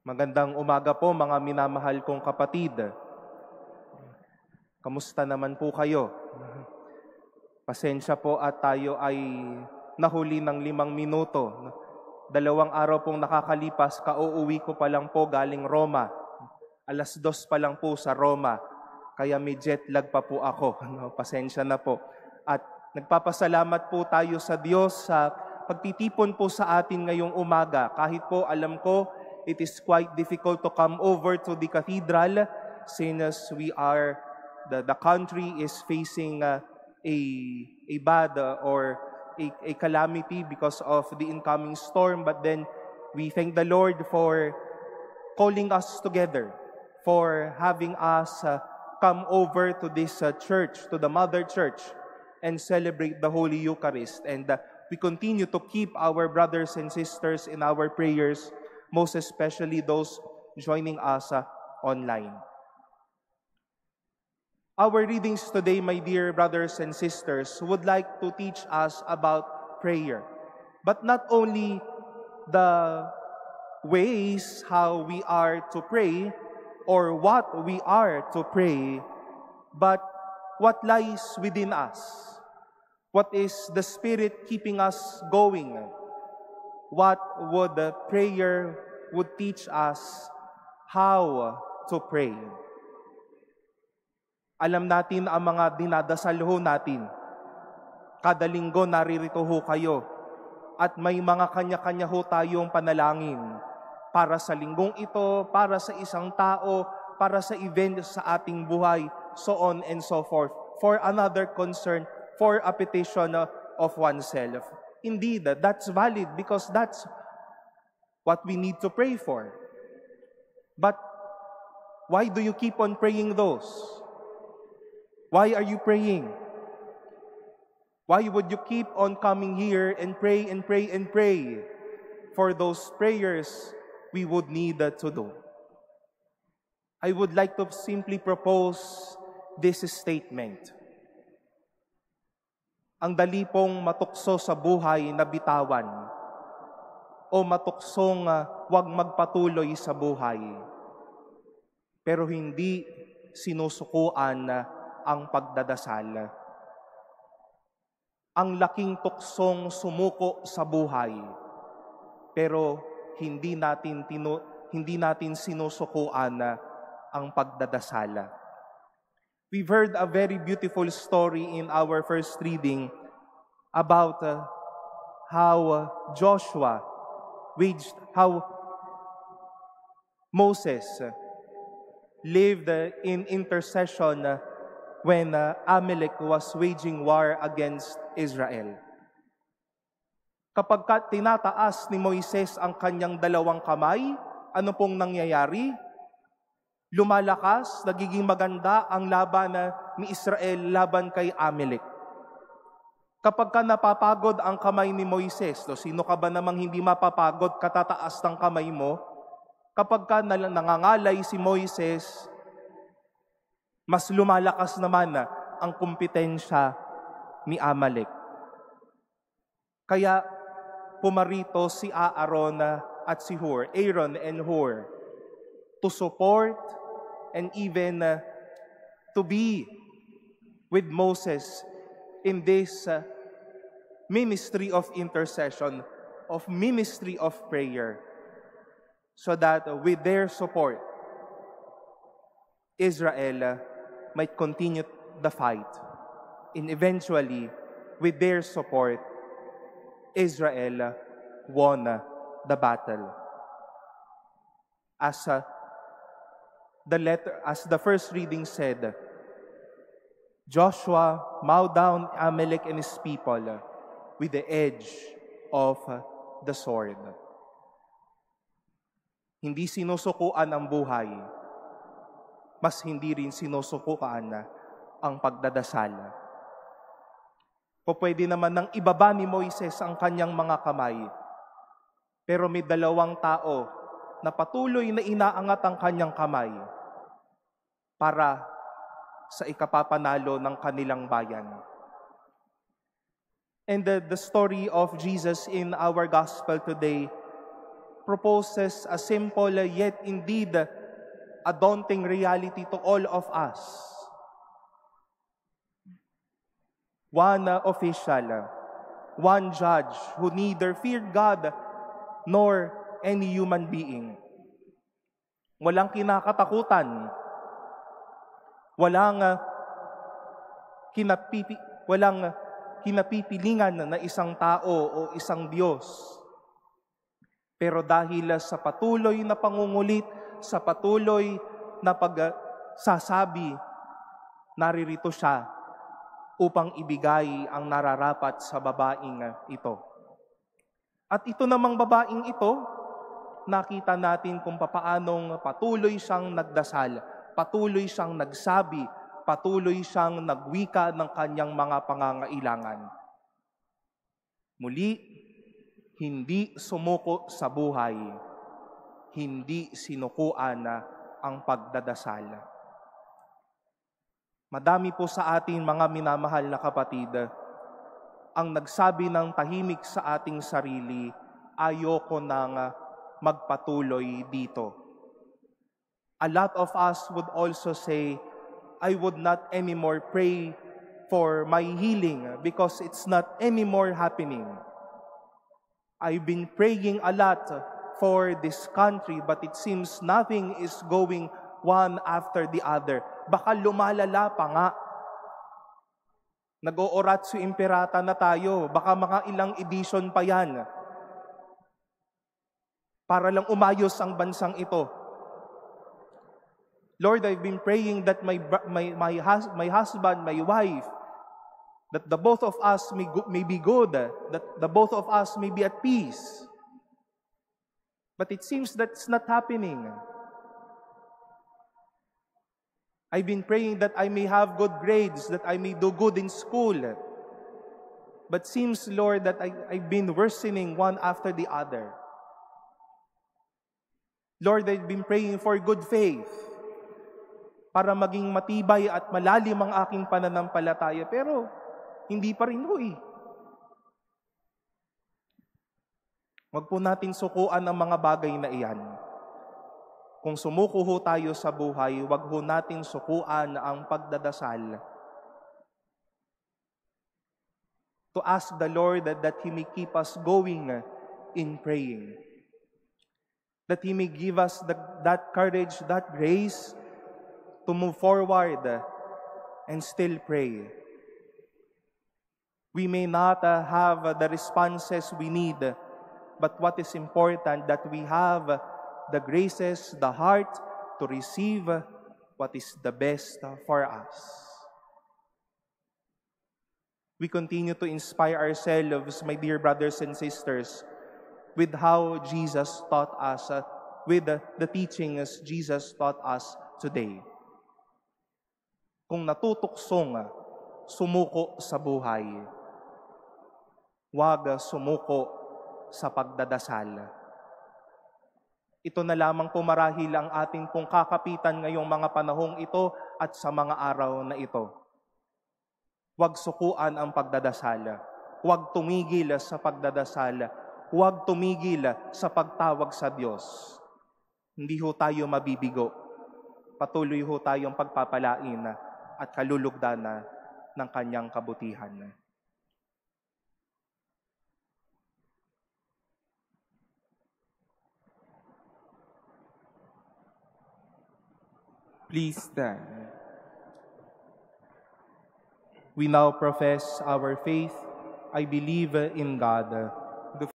Magandang umaga po mga minamahal kong kapatid. Kamusta naman po kayo? Pasensya po at tayo ay nahuli ng 5 minuto. 2 araw pong nakakalipas, kauuwi ko pa lang po galing Roma. 2:00 pa lang po sa Roma, kaya may jet lag pa po ako. Pasensya na po. At nagpapasalamat po tayo sa Diyos sa pagtitipon po sa atin ngayong umaga. Kahit po alam ko, it is quite difficult to come over to the cathedral since the country is facing a bad or a calamity because of the incoming storm. But then we thank the Lord for calling us together, for having us come over to this church, to the Mother Church, and celebrate the Holy Eucharist. And we continue to keep our brothers and sisters in our prayers, most especially those joining us online. Our readings today, my dear brothers and sisters, would like to teach us about prayer. But not only the ways how we are to pray or what we are to pray, but what lies within us. What is the Spirit keeping us going? What would the prayer would teach us how to pray? Alam natin ang mga dinadasal ho natin. Kada linggo naririto ho kayo. At may mga kanya-kanya ho tayong panalangin. Para sa linggong ito, para sa isang tao, para sa event sa ating buhay, so on and so forth. For another concern, for a petition of oneself. Indeed, that's valid because that's what we need to pray for. But why do you keep on praying those? Why are you praying? Why would you keep on coming here and pray and pray and pray for those prayers we would need to do? I would like to simply propose this statement. Ang dali pong matukso sa buhay na bitawan o matuksong wag magpatuloy sa buhay. Pero hindi sinusukuan ang pagdadasal. Ang laking tuksong sumuko sa buhay, pero hindi natin sinusukuan ang pagdadasal. We've heard a very beautiful story in our first reading about how Moses lived in intercession when Amalek was waging war against Israel. Kapag tinataas ni Moises ang kanyang 2 kamay, ano pong nangyayari? Lumalakas, nagiging maganda ang laban ni Israel laban kay Amalek. Kapag napapagod ang kamay ni Moises, sino ka ba namang hindi mapapagod katataas ng kamay mo? Kapag nangangalay si Moises, mas lumalakas naman ang kumpetensya ni Amalek. Kaya pumarito si Aaron at si Aaron and Hur, to support and even to be with Moses in this ministry of intercession, of ministry of prayer, so that with their support, Israel might continue the fight. And eventually, with their support, Israel won the battle. As the first reading said, Joshua mowed down Amalek and his people with the edge of the sword. Hindi sinusukuan ang buhay, mas hindi rin sinusukuan ang pagdadasal. Pwede naman nang ibaba ni Moises ang kanyang mga kamay, pero may 2 tao na patuloy na inaangat ang kanyang kamay para sa ikapapanalo ng kanilang bayan. And the story of Jesus in our gospel today proposes a simple yet indeed a daunting reality to all of us. One official, one judge who neither feared God nor any human being. Walang kinakatakutan, walang kinapipilingan na isang tao o isang Diyos. Pero dahil sa patuloy na pangungulit, sa patuloy na pagsasabi, naririto siya upang ibigay ang nararapat sa babaeng ito. At ito namang babaeng ito, nakita natin kung papaanong patuloy siyang nagdasal, patuloy siyang nagsabi, patuloy siyang nagwika ng kanyang mga pangangailangan. Muli, hindi sumuko sa buhay, hindi sinukuan ang pagdadasal. Madami po sa ating mga minamahal na kapatid ang nagsabi ng tahimik sa ating sarili, ayoko nang magpatuloy dito. A lot of us would also say, I would not anymore pray for my healing because it's not anymore happening. I've been praying a lot for this country, but it seems nothing is going one after the other. Baka lumalala pa nga. Nag-ooratio imperata na tayo. Baka mga ilang edition pa yan. Para lang umayos ang bansang ito. Lord, I've been praying that my husband, my wife, that the both of us may be good, that the both of us may be at peace. But it seems that's not happening. I've been praying that I may have good grades, that I may do good in school. But seems, Lord, that I've been worsening one after the other. Lord, I've been praying for good faith para maging matibay at malalim ang aking pananampalataya. Pero hindi pa rin ho eh. Huwag po natin sukuan ang mga bagay na iyan. Kung sumuko ho tayo sa buhay, huwag ho natin sukuan ang pagdadasal. To ask the Lord that He may keep us going in praying. That He may give us that courage, that grace to move forward and still pray. We may not have the responses we need, but what is important that we have the graces, the heart to receive what is the best for us. We continue to inspire ourselves, my dear brothers and sisters, with how Jesus taught us, with the teachings Jesus taught us today. Kung natutuksong sumuko sa buhay, huwag sumuko sa pagdadasal. Ito na lamang po marahil ang ating pong kakapitan ngayong mga panahong ito at sa mga araw na ito. Huwag sukuan ang pagdadasal. Huwag tumigil sa pagdadasal. Huwag tumigil sa pagtawag sa Diyos. Hindi ho tayo mabibigo. Patuloy ho tayong pagpapalain at kalulugdan ng kanyang kabutihan. Please stand. We now profess our faith. I believe in God,